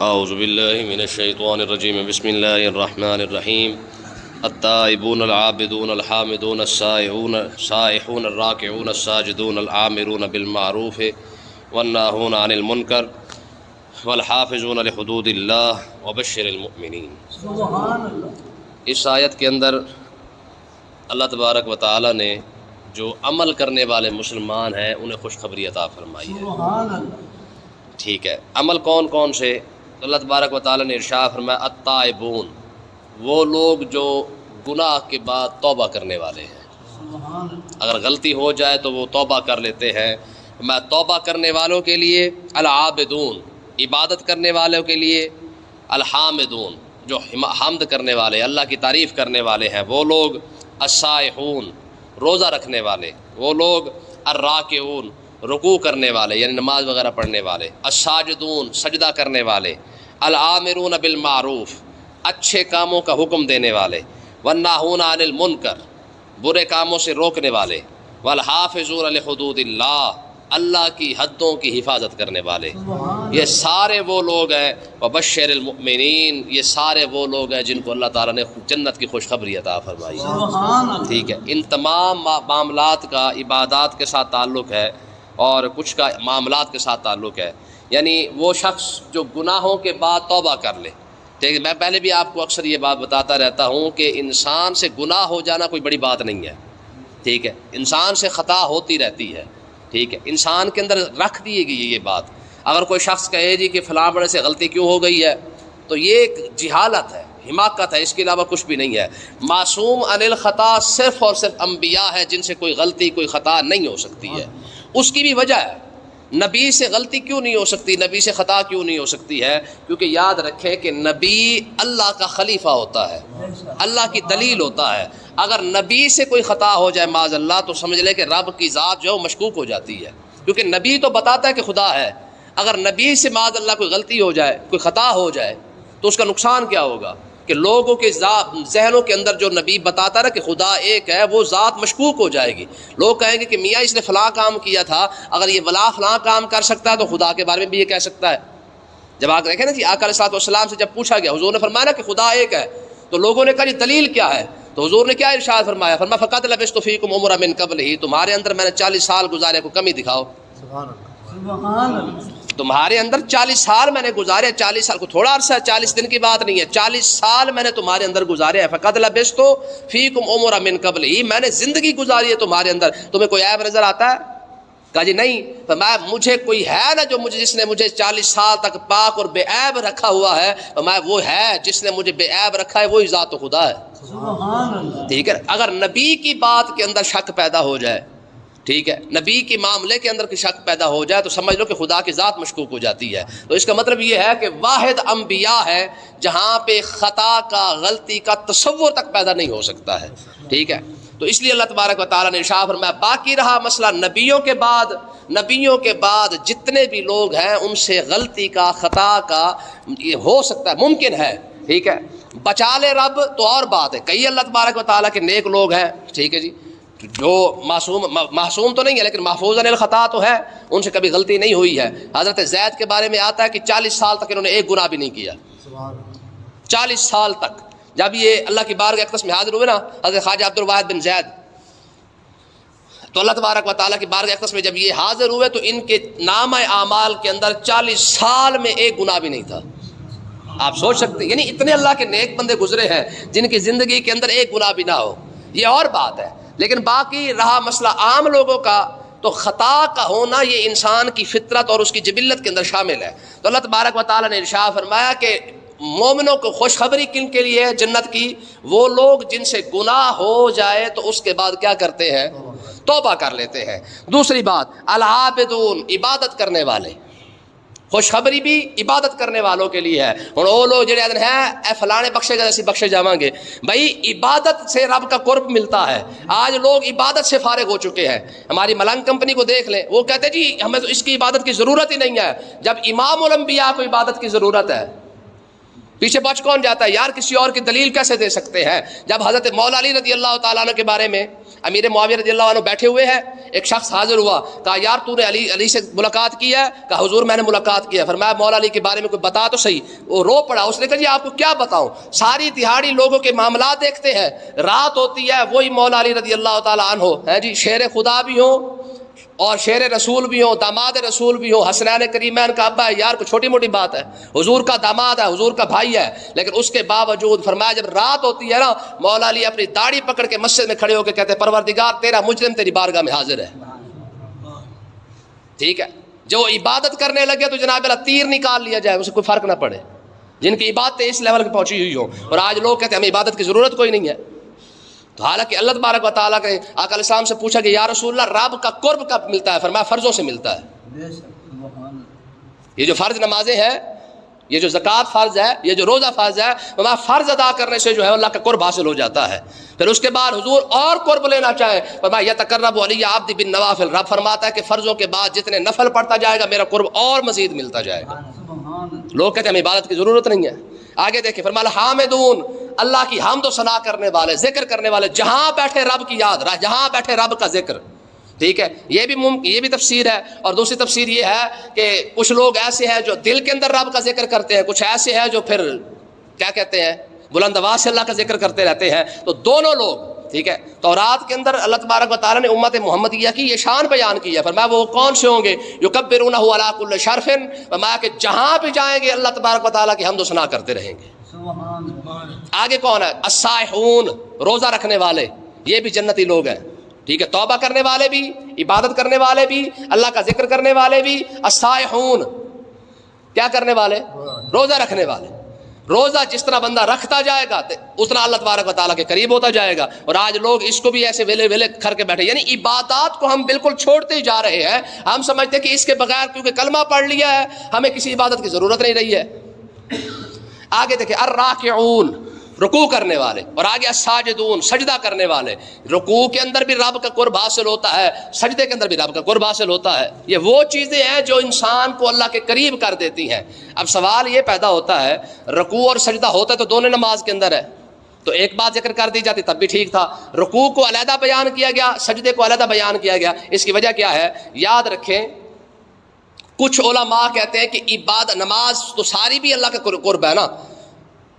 اعوذ باللہ من الشیطان الرجیم بسم اللہ الرحمن الرحیم التائبون العابدون الحامدون السائحون الراکعون الساجدون العامرون بالمعروف والناہون عن المنکر والحافظون لحدود اللہ وبشر المؤمنین۔ سبحان اللہ۔ اس آیت کے اندر اللہ تبارک و تعالی نے جو عمل کرنے والے مسلمان ہیں انہیں خوشخبری عطا فرمائی ہے۔ سبحان اللہ۔ ٹھیک ہے، عمل کون کون سے؟ اللہ تبارک و تعالی نے ارشاد فرمایا التائبون، وہ لوگ جو گناہ کے بعد توبہ کرنے والے ہیں۔ سبحان اللہ۔ اگر غلطی ہو جائے تو وہ توبہ کر لیتے ہیں۔ میں توبہ کرنے والوں کے لیے العابدون، عبادت کرنے والوں کے لیے الحامدون، جو حمد کرنے والے اللہ کی تعریف کرنے والے ہیں وہ لوگ، السائحون، روزہ رکھنے والے وہ لوگ، الراکعون، رکوع کرنے والے یعنی نماز وغیرہ پڑھنے والے، الساجدون، سجدہ کرنے والے، العامرون بالمعروف، اچھے کاموں کا حکم دینے والے، والناہون عن المنکر، برے کاموں سے روکنے والے، والحافظون لحدود اللہ، اللہ کی حدوں کی حفاظت کرنے والے۔ یہ سارے وہ لوگ ہیں، وبشر المؤمنین، یہ سارے وہ لوگ ہیں جن کو اللہ تعالیٰ نے جنت کی خوشخبری عطا فرمائی ہے۔ سبحان اللہ۔ ٹھیک ہے، ان تمام معاملات کا عبادات کے ساتھ تعلق ہے اور کچھ کا معاملات کے ساتھ تعلق ہے۔ یعنی وہ شخص جو گناہوں کے بعد توبہ کر لے۔ ٹھیک ہے، میں پہلے بھی آپ کو اکثر یہ بات بتاتا رہتا ہوں کہ انسان سے گناہ ہو جانا کوئی بڑی بات نہیں ہے۔ ٹھیک ہے، انسان سے خطا ہوتی رہتی ہے۔ ٹھیک ہے، انسان کے اندر رکھ دی گئی ہے یہ بات۔ اگر کوئی شخص کہے جی کہ فلاں بڑے سے غلطی کیوں ہو گئی ہے، تو یہ ایک جہالت ہے، حماقت ہے، اس کے علاوہ کچھ بھی نہیں ہے۔ معصوم عن الخطا صرف اور صرف انبیاء ہے جن سے کوئی غلطی کوئی خطا نہیں ہو سکتی ہے۔ اس کی بھی وجہ ہے، نبی سے غلطی کیوں نہیں ہو سکتی، نبی سے خطا کیوں نہیں ہو سکتی ہے؟ کیونکہ یاد رکھیں کہ نبی اللہ کا خلیفہ ہوتا ہے، اللہ کی دلیل ہوتا ہے۔ اگر نبی سے کوئی خطا ہو جائے معاذ اللہ تو سمجھ لے کہ رب کی ذات جو ہے وہ مشکوک ہو جاتی ہے، کیونکہ نبی تو بتاتا ہے کہ خدا ہے۔ اگر نبی سے معاذ اللہ کوئی غلطی ہو جائے، کوئی خطا ہو جائے تو اس کا نقصان کیا ہوگا کہ لوگوں کے ذہنوں کے اندر جو نبی بتاتا رہا کہ خدا ایک ہے وہ ذات مشکوک ہو جائے گی۔ لوگ کہیں گے کہ میاں اس نے فلاں کام کیا تھا، اگر یہ فلاں کام کر سکتا ہے تو خدا کے بارے میں بھی یہ کہہ سکتا ہے۔ جب آپ دیکھیں نا جی آقا علیہ الصلوۃ والسلام سے جب پوچھا گیا، حضور نے فرمایا نا کہ خدا ایک ہے، تو لوگوں نے کہا جی دلیل کیا ہے؟ تو حضور نے کیا ارشاد فرمایا؟ فرمایا فقد لبثت فیکم عمرا من قبلہ، تمہارے اندر میں نے 40 سال گزارے، کو کمی دکھاؤ۔ سبحان اللہ۔ سبحان اللہ۔ تمہارے اندر 40 سال میں نے گزارے، 40 سال کو تھوڑا عرصہ ہے، 40 دن کی بات نہیں ہے، 40 سال میں نے تمہارے اندر گزارے ہیں۔ فقد لبثت فیکم عمرا من قبلہ، میں نے زندگی گزاری ہے تمہارے اندر، تمہیں کوئی عیب نظر آتا ہے؟ کہا جی نہیں۔ فرمایا مجھے کوئی ہے نا جو جس نے مجھے 40 سال تک پاک اور بے عیب رکھا ہوا ہے، فرمایا وہ ہے جس نے مجھے بے عیب رکھا ہے، وہی ذات و خدا ہے۔ سبحان اللہ۔ ٹھیک ہے، اگر نبی کی بات کے اندر شک پیدا ہو جائے، ٹھیک ہے، نبی کے معاملے کے اندر کوئی شک پیدا ہو جائے تو سمجھ لو کہ خدا کی ذات مشکوک ہو جاتی ہے۔ تو اس کا مطلب یہ ہے کہ واحد انبیاء ہے جہاں پہ خطا کا، غلطی کا تصور تک پیدا نہیں ہو سکتا ہے۔ ٹھیک ہے، تو اس لیے اللہ تبارک و تعالیٰ نے ارشاد فرمایا باقی رہا مسئلہ نبیوں کے بعد جتنے بھی لوگ ہیں ان سے غلطی کا، خطا کا یہ ہو سکتا ہے، ممکن ہے۔ ٹھیک ہے، بچا لے رب تو اور بات ہے۔ کئی اللہ تبارک و تعالیٰ کے نیک لوگ ہیں، ٹھیک ہے جی، جو معصوم تو نہیں ہے لیکن محفوظ عن الخطا تو ہے، ان سے کبھی غلطی نہیں ہوئی ہے۔ حضرت زید کے بارے میں آتا ہے کہ 40 سال تک انہوں نے ایک گناہ بھی نہیں کیا، 40 سال تک۔ جب یہ اللہ کی بارگاہ اقدس میں حاضر ہوئے نا حضرت خواجہ عبد الواحد بن زید، تو اللہ تبارک و تعالیٰ کی بارگاہ اقدس میں جب یہ حاضر ہوئے تو ان کے نامہ اعمال کے اندر 40 سال میں ایک گناہ بھی نہیں تھا۔ آپ سوچ سکتے ہیں، یعنی اتنے اللہ کے نیک بندے گزرے ہیں جن کی زندگی کے اندر ایک گناہ بھی نہ ہو، یہ اور بات ہے۔ لیکن باقی رہا مسئلہ عام لوگوں کا، تو خطا کا ہونا یہ انسان کی فطرت اور اس کی جبلت کے اندر شامل ہے۔ تو اللہ تبارک و تعالیٰ نے ارشاد فرمایا کہ مومنوں کو خوشخبری کن کے لیے ہے جنت کی؟ وہ لوگ جن سے گناہ ہو جائے تو اس کے بعد کیا کرتے ہیں؟ توبہ کر لیتے ہیں۔ دوسری بات العابدون، عبادت کرنے والے، خوشخبری بھی عبادت کرنے والوں کے لیے ہے۔ اور وہ لوگ جڑے آدھے ہیں اے فلانے بخشے گا اسی بخشے جاواں گے، بھائی عبادت سے رب کا قرب ملتا ہے۔ آج لوگ عبادت سے فارغ ہو چکے ہیں۔ ہماری ملنگ کمپنی کو دیکھ لیں، وہ کہتے ہیں جی ہمیں تو اس کی عبادت کی ضرورت ہی نہیں ہے، جب امام الانبیاء کو عبادت کی ضرورت ہے۔ پیچھے بچ کون جاتا ہے یار؟ کسی اور کی دلیل کیسے دے سکتے ہیں؟ جب حضرت مولا علی رضی اللہ تعالیٰ عنہ کے بارے میں امیر معاویہ رضی اللہ عنہ بیٹھے ہوئے ہیں، ایک شخص حاضر ہوا، کہا یار تو نے علی سے ملاقات کی ہے؟ کہا حضور میں نے ملاقات کی ہے۔ فرمایا مولا علی کے بارے میں کوئی بتا تو صحیح۔ وہ رو پڑا، اس نے کہا جی آپ کو کیا بتاؤں، ساری دہاڑی لوگوں کے معاملات دیکھتے ہیں، رات ہوتی ہے وہی مولا علی رضی اللہ تعالیٰ عنہ ہے جی، شیر خدا بھی ہوں اور شیر رسول بھی ہوں، داماد رسول بھی ہوں، حسنین کریمین کا ابا ہے، یار کوئی چھوٹی موٹی بات ہے، حضور کا داماد ہے، حضور کا بھائی ہے، لیکن اس کے باوجود فرمایا جب رات ہوتی ہے نا، مولا علی اپنی داڑھی پکڑ کے مسجد میں کھڑے ہو کے کہتے ہیں پروردگار تیرا مجرم تیری بارگاہ میں حاضر ہے۔ ٹھیک ہے، جو عبادت کرنے لگے تو جناب اللہ تیر نکال لیا جائے، اسے کوئی فرق نہ پڑے، جن کی عبادتیں اس لیول پہ پہنچی ہوئی ہوں، اور آج لوگ کہتے ہیں ہمیں عبادت کی ضرورت کوئی نہیں ہے۔ تو حالانکہ اللہ تبارک و تعالیٰ کے آقا علیہ السلام سے پوچھا کہ یا رسول اللہ رب کا قرب کب ملتا ہے؟ فرمایا فرضوں سے ملتا ہے۔ بے شک، سبحان اللہ۔ یہ جو فرض نمازیں ہیں، یہ جو زکوٰۃ فرض ہے، یہ جو روزہ فرض ہے، فرمایا فرض ادا کرنے سے جو ہے اللہ کا قرب حاصل ہو جاتا ہے۔ پھر اس کے بعد حضور اور قرب لینا چاہے، فرمایا یتقرب علی عبدی بالنوافل، رب فرماتا ہے کہ فرضوں کے بعد جتنے نفل پڑھتا جائے گا میرا قرب اور مزید ملتا جائے گا۔ سبحان اللہ۔ لوگ کہتے ہیں ہمیں عبادت کی ضرورت نہیں ہے۔ آگے دیکھیں فرمایا حامدون، اللہ کی حمد و ثنا کرنے والے، ذکر کرنے والے، جہاں بیٹھے رب کی یاد، جہاں بیٹھے رب کا ذکر۔ ٹھیک ہے، یہ بھی تفسیر ہے، اور دوسری تفسیر یہ ہے کہ کچھ لوگ ایسے ہیں جو دل کے اندر رب کا ذکر کرتے ہیں، کچھ ایسے ہیں جو پھر کیا کہتے ہیں بلند آواز سے اللہ کا ذکر کرتے رہتے ہیں۔ تو دونوں لوگ، ٹھیک ہے، تورات کے اندر اللہ تبارک و تعالیٰ نے امت محمدیہ کی یہ شان بیان کی ہے، فرمایا وہ کون سے ہوں گے یکبرونہ علی کل شرف، فرمایا کہ جہاں بھی جائیں گے اللہ تبارک و تعالیٰ کی حمد و ثنا کرتے رہیں گے۔ سبحان اللہ۔ آگے کون ہے؟ الصائحون، روزہ رکھنے والے، یہ بھی جنتی لوگ ہیں۔ ٹھیک ہے، توبہ کرنے والے بھی، عبادت کرنے والے بھی، اللہ کا ذکر کرنے والے بھی۔ الصائحون کیا کرنے والے؟ روزہ رکھنے والے۔ روزہ جس طرح بندہ رکھتا جائے گا اتنا اللہ تبارک و تعالیٰ کے قریب ہوتا جائے گا۔ اور آج لوگ اس کو بھی ایسے ویلے ویلے کر کے بیٹھے، یعنی عبادات کو ہم بالکل چھوڑتے ہی جا رہے ہیں۔ ہم سمجھتے ہیں کہ اس کے بغیر کیونکہ کلمہ پڑھ لیا ہے ہمیں کسی عبادت کی ضرورت نہیں رہی ہے۔ آگے دیکھیں الراکعون، رکوع کرنے والے، اور آگے الساجدون، سجدہ کرنے والے۔ رکوع کے اندر بھی رب کا قرب حاصل ہوتا ہے، سجدے کے اندر بھی رب کا قرب حاصل ہوتا ہے۔ یہ وہ چیزیں ہیں جو انسان کو اللہ کے قریب کر دیتی ہیں۔ اب سوال یہ پیدا ہوتا ہے، رکوع اور سجدہ ہوتا ہے تو دونوں نماز کے اندر ہے، تو ایک بات ذکر کر دی جاتی تب بھی ٹھیک تھا، رکوع کو علیحدہ بیان کیا گیا، سجدے کو علیحدہ بیان کیا گیا۔ اس کی وجہ کیا ہے؟ یاد رکھیں، کچھ علماء کہتے ہیں کہ نماز تو ساری بھی اللہ کا قرب ہے نا،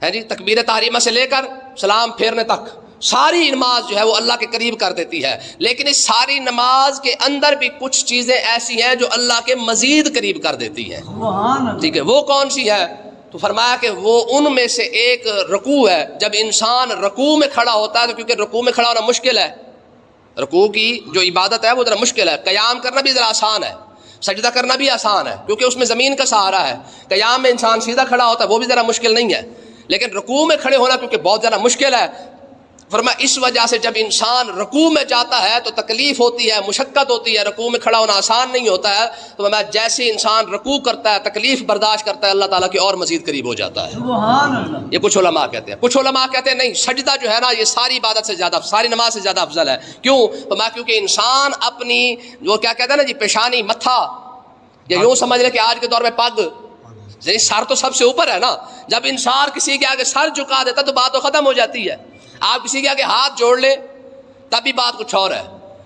ہے جی، تکبیر تحریمہ سے لے کر سلام پھیرنے تک ساری نماز جو ہے وہ اللہ کے قریب کر دیتی ہے، لیکن اس ساری نماز کے اندر بھی کچھ چیزیں ایسی ہیں جو اللہ کے مزید قریب کر دیتی ہیں۔ سبحان اللہ۔ ٹھیک ہے، وہ کون سی ہے؟ تو فرمایا کہ وہ ان میں سے ایک رکوع ہے۔ جب انسان رکوع میں کھڑا ہوتا ہے تو کیونکہ رکوع میں کھڑا ہونا مشکل ہے، رکوع کی جو عبادت ہے وہ ذرا مشکل ہے، قیام کرنا بھی ذرا آسان ہے، سجدہ کرنا بھی آسان ہے کیونکہ اس میں زمین کا سہارا ہے۔ قیام میں انسان سیدھا کھڑا ہوتا ہے وہ بھی ذرا مشکل نہیں ہے، لیکن رکوع میں کھڑے ہونا کیونکہ بہت زیادہ مشکل ہے۔ فرمایا اس وجہ سے جب انسان رکوع میں جاتا ہے تو تکلیف ہوتی ہے، مشقت ہوتی ہے، رکوع میں کھڑا ہونا آسان نہیں ہوتا ہے۔ تو فرمایا جیسے انسان رکوع کرتا ہے، تکلیف برداشت کرتا ہے، اللہ تعالیٰ کی اور مزید قریب ہو جاتا ہے۔ سبحان اللہ۔ یہ کچھ علماء کہتے ہیں۔ کچھ علماء کہتے ہیں نہیں، سجدہ جو ہے نا یہ ساری عبادت سے زیادہ، ساری نماز سے زیادہ افضل ہے۔ کیوں؟ فرمایا کیونکہ انسان اپنی وہ کیا کہتے ہیں نا جی، پیشانی، متھا، یا یوں سمجھ لے کہ آج کے دور میں پگ، یعنی سر تو سب سے اوپر ہے نا، جب انسان کسی کے آگے سر جھکا دیتا تو بات تو ختم ہو جاتی ہے۔ آپ کسی کے آگے ہاتھ جوڑ لیں تب بھی بات کچھ اور ہے،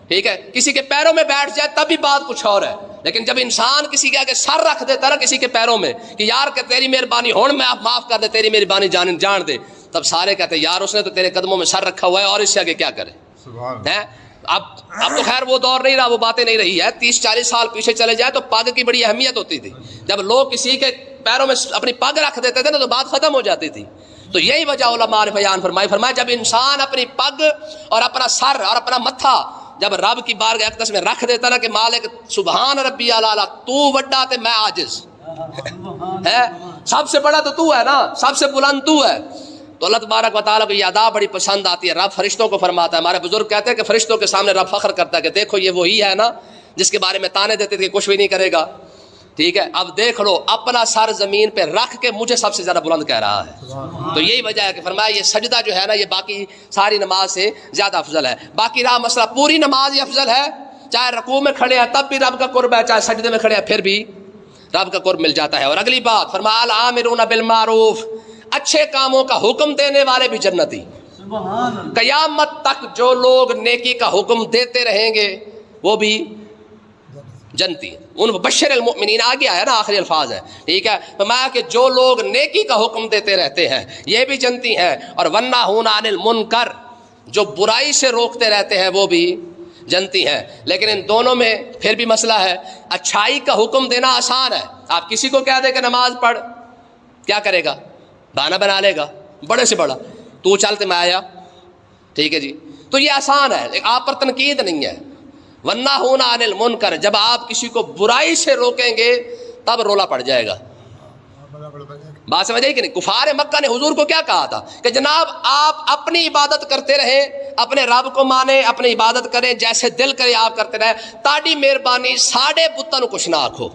ٹھیک ہے، کسی کے پیروں میں بیٹھ جائے تب بھی بات کچھ اور ہے، لیکن جب انسان کسی کے آگے سر رکھ دیتا نا کسی کے پیروں میں کہ یار کہ تیری مہربانی ہون میں آپ معاف کر دے، تیری مہربانی جان دے، تب سارے کہتے ہیں یار اس نے تو تیرے قدموں میں سر رکھا ہوا ہے اور اس سے آگے کیا کرے۔ اب تو خیر وہ دور نہیں رہا، وہ باتیں نہیں رہی ہے۔ 30-40 سال پیچھے چلے جائے تو پگ کی بڑی اہمیت ہوتی تھی، جب لوگ کسی کے پیروں میں اپنی پگ رکھ دیتے تھے نا تو بات ختم ہو جاتی تھی۔ تو یہی وجہ علماء نے بیان فرمایا جب انسان اپنی پگ اور اپنا سر اور اپنا متھا جب رب کی بارگاہ اقدس میں رکھ دیتا نا کہ مالک سبحان ربی اعلیٰ، تو وڈا تے میں عاجز ہے، سب سے بڑا تو ہے نا، سب سے بلند تو ہے۔ تو اللہ تبارک و تعالیٰ کو یہ ادا بڑی پسند آتی ہے۔ رب فرشتوں کو فرماتا ہے، ہمارے بزرگ کہتے ہیں کہ فرشتوں کے سامنے رب فخر کرتا ہے کہ دیکھو یہ وہی ہے نا جس کے بارے میں تانے دیتے تھے کہ کچھ بھی نہیں کرے گا، ٹھیک ہے، اب دیکھ لو اپنا سر زمین پہ رکھ کے مجھے سب سے زیادہ بلند کہہ رہا ہے۔ تو یہی وجہ ہے کہ فرمایا یہ سجدہ جو ہے نا یہ باقی ساری نماز سے زیادہ افضل ہے۔ باقی رہا مسئلہ پوری نماز ہی افضل ہے، چاہے رکوع میں کھڑے ہیں تب بھی رب کا قرب ہے، چاہے سجدے میں کھڑے ہیں پھر بھی رب کا قرب مل جاتا ہے۔ اور اگلی بات فرمایا العامرون بالمعروف، اچھے کاموں کا حکم دینے والے بھی جنتی. سبحان اللہ. قیامت تک جو لوگ نیکی کا حکم دیتے رہیں گے وہ بھی جنتی. ان بشر المؤمنین آگے آیا نا، آخری الفاظ ہے. ٹھیک ہے، فرمایا کہ جو لوگ نیکی کا حکم دیتے رہتے ہیں یہ بھی جنتی ہیں، اور والناہون عن المنکر، جو برائی سے روکتے رہتے ہیں وہ بھی جنتی ہیں. لیکن ان دونوں میں پھر بھی مسئلہ ہے. اچھائی کا حکم دینا آسان ہے. آپ کسی کو کہہ دیں کہ نماز پڑھ، کیا کرے گا؟ بہانہ بنا لے گا بڑے سے بڑا، تو چلتے میں آیا. ٹھیک ہے جی، تو یہ آسان ہے، آپ پر تنقید نہیں ہے. والناہون عن المنکر، جب آپ کسی کو برائی سے روکیں گے تب رولا پڑ جائے گا. بات سمجھ آئی کہ نہیں؟ کفار مکہ نے حضور کو کیا کہا تھا کہ جناب آپ اپنی عبادت کرتے رہیں، اپنے رب کو مانیں، اپنی عبادت کریں، جیسے دل کرے آپ کرتے رہیں، تاڑی مہربانی ساڑے بتوں کچھ نہ آکھو.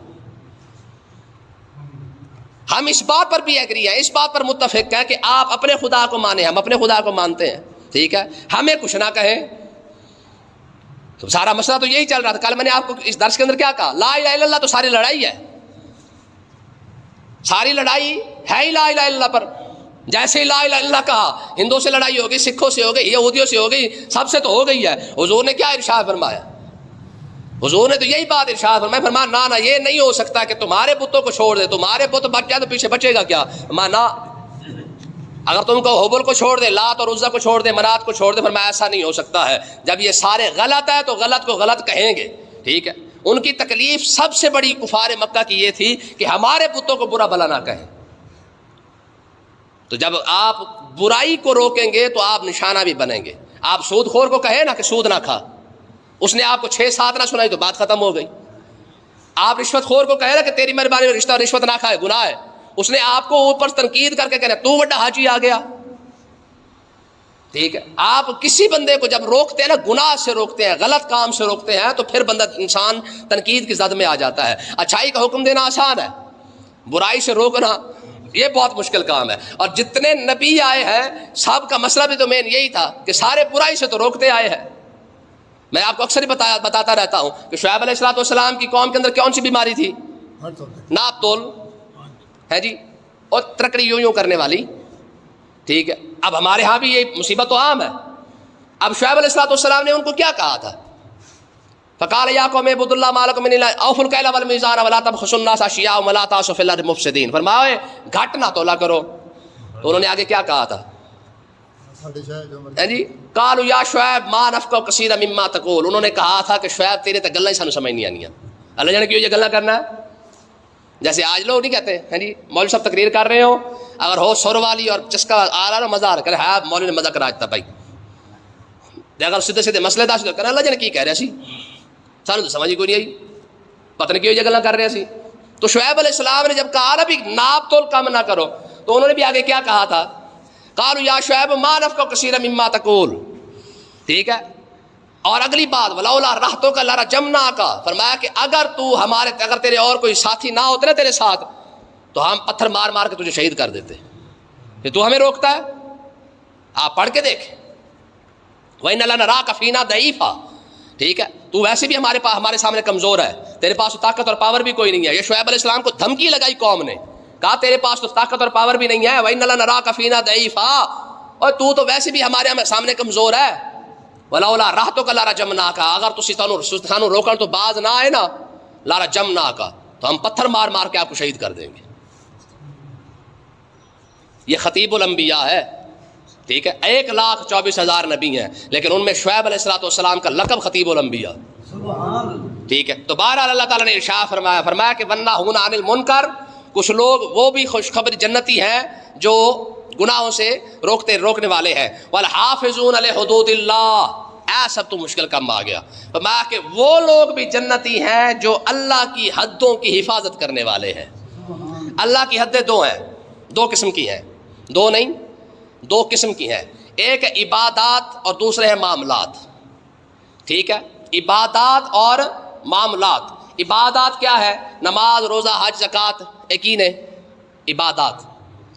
ہم اس بات پر بھی ایگری ہیں، اس بات پر متفق ہیں کہ آپ اپنے خدا کو مانیں، ہم اپنے خدا کو مانتے ہیں. ٹھیک ہے، ہمیں کچھ نہ کہیں. تو سارا مسئلہ تو یہی چل رہا تھا. کل میں نے آپ کو اس درس کے اندر کیا کہا؟ لا الہ الا اللہ تو ساری لڑائی ہے. ساری لڑائی ہے ہی لا الہ الا اللہ پر. جیسے ہی لا الہ الا اللہ کہا، ہندوؤں سے لڑائی ہو گئی، سکھوں سے ہو گئی، یہودیوں سے ہو گئی، سب سے تو ہو گئی ہے. حضور نے کیا ارشاد فرمایا؟ حضور نے تو یہی بات ارشاد فرمایا، فرمایا نہ یہ نہیں ہو سکتا کہ تمہارے بتوں کو چھوڑ دے. تمہارے بت بچ جائے تو پیچھے بچے گا کیا؟ نہ، اگر تم کو حبل کو چھوڑ دے، لات اور عزا کو چھوڑ دے، منات کو چھوڑ دے، فرمایا ایسا نہیں ہو سکتا ہے. جب یہ سارے غلط ہے تو غلط کو غلط کہیں گے. ٹھیک ہے، ان کی تکلیف سب سے بڑی کفار مکہ کی یہ تھی کہ ہمارے بتوں کو برا بھلا نہ کہیں. تو جب آپ برائی کو روکیں گے تو آپ نشانہ بھی بنیں گے. آپ سود خور کو کہیں نا کہ سود نہ کھا، اس نے آپ کو 6-7 نہ سنائی تو بات ختم ہو گئی. آپ رشوت خور کو کہے نا کہ تیری مہربانی رشوت نہ کھائے، گناہ ہے، اس نے آپ کو اوپر تنقید کر کے کہنا تو بڑا حاجی آ گیا. ٹھیک ہے، آپ کسی بندے کو جب روکتے ہیں نا، گناہ سے روکتے ہیں، غلط کام سے روکتے ہیں، تو پھر بندہ انسان تنقید کی زد میں آ جاتا ہے. اچھائی کا حکم دینا آسان ہے، برائی سے روکنا یہ بہت مشکل کام ہے. اور جتنے نبی آئے ہیں سب کا مسئلہ بھی تو مین یہی تھا کہ سارے برائی سے تو روکتے آئے ہیں. میں آپ کو اکثر ہی بتاتا رہتا ہوں کہ شعیب علیہ السلام کی قوم کے اندر کون سی بیماری تھی؟ ناپ تول ہے جی، اور ترکڑی یوں کرنے والی. ٹھیک ہے، اب ہمارے ہاں بھی یہ مصیبت تو عام ہے. اب شعیب علیہ السلام نے ان کو کیا کہا تھا؟ فقال یا قوم اعبدوا اللہ ما لکم من الہ، اوفوا الکیل والمیزان ولا تبخسوا الناس اشیاءهم ولا تعثوا فی الارض مفسدین. فرمایا گھٹ نہ تولا کرو. تو انہوں نے آگے کیا کہا تھا جی؟ قالوا یا شعیب ما نفقہ کثیرا مما تقول. انہوں نے کہا تھا کہ شعیب تیرے تے گلاں سانو سمجھ نہیں آنیاں. اللہ جانے کیوں یہ گلاں کرنا ہے؟ جیسے آج لوگ نہیں کہتے ہیں جی مولوی صاحب تقریر کر رہے ہو، اگر ہو سر والی اور چسکا آ رہا نا مزہ آ رہا، کہ ہاں مولوی نے مزہ کرا دیتا بھائی. اگر سیدھے سیدھے مسئلے داش کرنا، اللہ جانے کی کہہ رہے سی، سانو تو سمجھ ہی کوئی نہیں آئی، پتہ نہیں کیوں یہ گلاں کر رہے سی. تو شعیب علیہ السلام نے جب کہا نا بھی ناپ تول کم نہ کرو، تو انہوں نے بھی آگے کیا کہا تھا؟ قالوا یا شعیب ما نفقہ کثیرا مما تقول. ٹھیک ہے، اور اگلی بات ولولا رہتک لرجمناک. فرمایا کہ اگر تیرے اور کوئی ساتھی نہ ہوتے نا تیرے ساتھ، تو ہم پتھر مار مار کے تجھے شہید کر دیتے. کہ تو ہمیں روکتا ہے؟ آپ پڑھ کے دیکھ، وَإِنَّ لَنَرَاكَ فِينَا ضَعِيفًا. ٹھیک ہے، تو ویسے بھی ہمارے سامنے کمزور ہے، تیرے پاس تو طاقت اور پاور بھی کوئی نہیں ہے. یہ شعیب علیہ السلام کو دھمکی لگائی قوم نے، کہا تیرے پاس تو طاقت اور پاور بھی نہیں ہے. وَإِنَّ لَنَرَاكَ فِينَا ضَعِيفًا، اور تو ویسے بھی ہمارے سامنے کمزور ہے. وَلَوْلَا رَحْتُكَ لَرَجَمْنَاكَ، اگر تو سانو روکن تو باز نہ آئے نا، لَرَجَمْنَاكَ، تو ہم پتھر مار مار کے آپ کو شہید کر دیں گے. یہ خطیب الانبیاء ہے. ٹھیک ہے، 1,24,000 نبی ہیں، لیکن ان میں شعیب علیہ السلام کا لقب خطیب الانبیاء. ٹھیک ہے، تو بہرحال اللہ تعالیٰ نے ارشاد فرمایا کہ والناہون عن المنکر، کچھ لوگ وہ بھی خوشخبری جنتی ہیں جو گناہوں سے روکنے والے ہیں. والحافظون لحدود اللہ، سب تو مشکل کم آ گیا. فرمایا کہ وہ لوگ بھی جنتی ہیں جو اللہ کی حدوں کی حفاظت کرنے والے ہیں. اللہ کی حدیں دو ہیں، دو قسم کی ہیں، دو نہیں، دو قسم کی ہیں. ایک ہے عبادات اور دوسرے ہیں معاملات. ٹھیک ہے، عبادات اور معاملات. عبادات کیا ہے؟ نماز، روزہ، حج، زکوٰۃ، ایک ہی نے عبادات.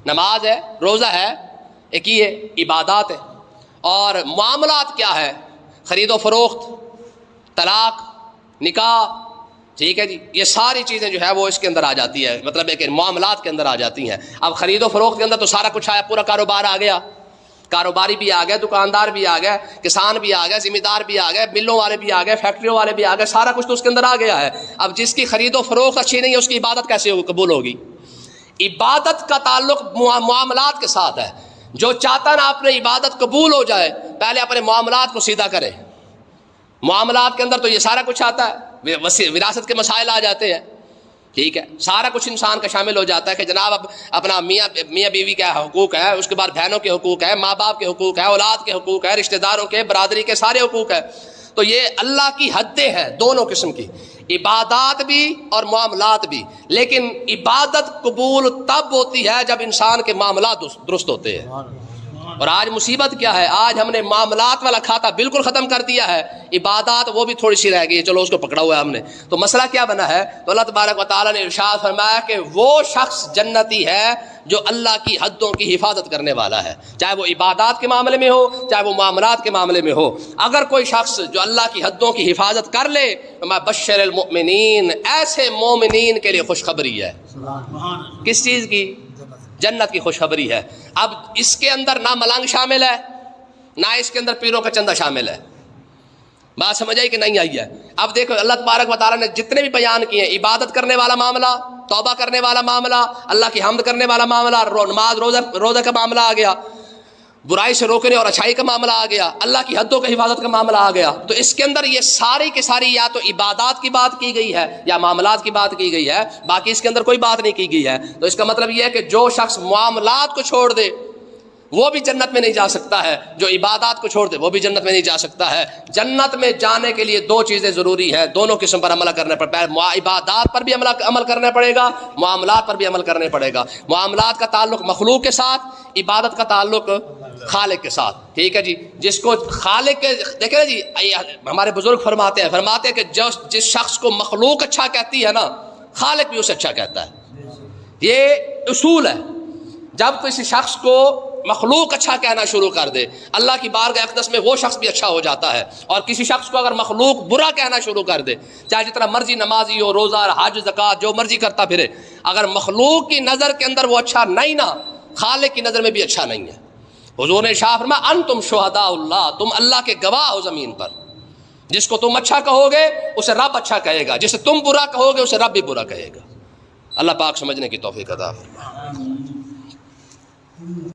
نماز ہے، روزہ ہے، ایک ہی ہے عبادات ہے. اور معاملات کیا ہے؟ خرید و فروخت، طلاق، نکاح، ٹھیک ہے جی. یہ ساری چیزیں جو ہے وہ اس کے اندر آ جاتی ہے, مطلب ہے کہ معاملات کے اندر آ جاتی ہیں. اب خرید و فروخت کے اندر تو سارا کچھ آیا, پورا کاروبار آ گیا, کاروباری بھی آ گئے, دکاندار بھی آ گئے, کسان بھی آ گئے, ذمہ دار بھی آ گئے, ملوں والے بھی آ گئے, فیکٹریوں والے بھی آ گئے, سارا کچھ تو اس کے اندر آ گیا ہے. اب جس کی خرید و فروخت اچھی نہیں ہے اس کی عبادت کیسے قبول ہوگی؟ عبادت کا تعلق معاملات کے ساتھ ہے. جو چاہتا نا اپنی عبادت قبول ہو جائے پہلے اپنے معاملات کو سیدھا کرے. معاملات کے اندر تو یہ سارا کچھ آتا ہے, وراثت کے مسائل آ جاتے ہیں, ٹھیک ہے, سارا کچھ انسان کا شامل ہو جاتا ہے کہ جناب اب اپنا میاں بیوی کا حقوق ہے, اس کے بعد بہنوں کے حقوق ہے, ماں باپ کے حقوق ہے, اولاد کے حقوق ہے, رشتہ داروں کے, برادری کے سارے حقوق ہے. تو یہ اللہ کی حدیں ہیں دونوں قسم کی, عبادات بھی اور معاملات بھی. لیکن عبادت قبول تب ہوتی ہے جب انسان کے معاملات درست ہوتے ہیں. اور آج مصیبت کیا ہے, آج ہم نے معاملات والا کھاتا بالکل ختم کر دیا ہے, عبادات وہ بھی تھوڑی سی رہ گئی, چلو اس کو پکڑا ہوا ہے ہم نے. تو مسئلہ کیا بنا ہے؟ تو اللہ تبارک و تعالیٰ نے ارشاد فرمایا کہ وہ شخص جنتی ہے جو اللہ کی حدوں کی حفاظت کرنے والا ہے, چاہے وہ عبادات کے معاملے میں ہو, چاہے وہ معاملات کے معاملے میں ہو. اگر کوئی شخص جو اللہ کی حدوں کی حفاظت کر لے, میں بشر المؤمنین, ایسے مومنین کے لیے خوشخبری ہے. کس چیز کی؟ جنت کی خوشخبری ہے. اب اس کے اندر نہ ملنگ شامل ہے, نہ اس کے اندر پیروں کا چندہ شامل ہے. بات سمجھ آئی کہ نہیں آئی ہے؟ اب دیکھو اللہ تبارک و تعالیٰ نے جتنے بھی بیان کیے ہیں, عبادت کرنے والا معاملہ, توبہ کرنے والا معاملہ, اللہ کی حمد کرنے والا معاملہ, نماز روزہ کا معاملہ آ گیا, برائی سے روکنے اور اچھائی کا معاملہ آ گیا, اللہ کی حدوں کی حفاظت کا معاملہ آ گیا. تو اس کے اندر یہ ساری کی ساری یا تو عبادات کی بات کی گئی ہے یا معاملات کی بات کی گئی ہے, باقی اس کے اندر کوئی بات نہیں کی گئی ہے. تو اس کا مطلب یہ ہے کہ جو شخص معاملات کو چھوڑ دے وہ بھی جنت میں نہیں جا سکتا ہے, جو عبادات کو چھوڑ دے وہ بھی جنت میں نہیں جا سکتا ہے. جنت میں جانے کے لیے دو چیزیں ضروری ہے, دونوں قسم پر عمل کرنا پڑتا ہے. عبادات پر بھی عمل کرنا پڑے گا, معاملات پر بھی عمل کرنا پڑے گا. معاملات کا تعلق مخلوق کے ساتھ, عبادت کا تعلق خالق کے ساتھ. ٹھیک ہے جی. جس کو خالق کے دیکھیں نا جی, ہمارے بزرگ فرماتے ہیں کہ جس شخص کو مخلوق اچھا کہتی ہے نا, خالق بھی اسے اچھا کہتا ہے. یہ اصول ہے. جب کسی شخص کو مخلوق اچھا کہنا شروع کر دے, اللہ کی بارگاہ اقدس میں وہ شخص بھی اچھا ہو جاتا ہے. اور کسی شخص کو اگر مخلوق برا کہنا شروع کر دے, چاہے جتنا مرضی نمازی ہو, روزہ, حج, زکات جو مرضی کرتا پھرے, اگر مخلوق کی نظر کے اندر وہ اچھا نہیں نا, خالق کی نظر میں بھی اچھا نہیں ہے. حضور نے ارشاد فرمایا انتم شہداء اللہ, تم اللہ کے گواہ ہو زمین پر. جس کو تم اچھا کہو گے اسے رب اچھا کہے گا, جسے تم برا کہو گے اسے رب بھی برا کہے گا. اللہ پاک سمجھنے کی توفیق عطا فرمائے.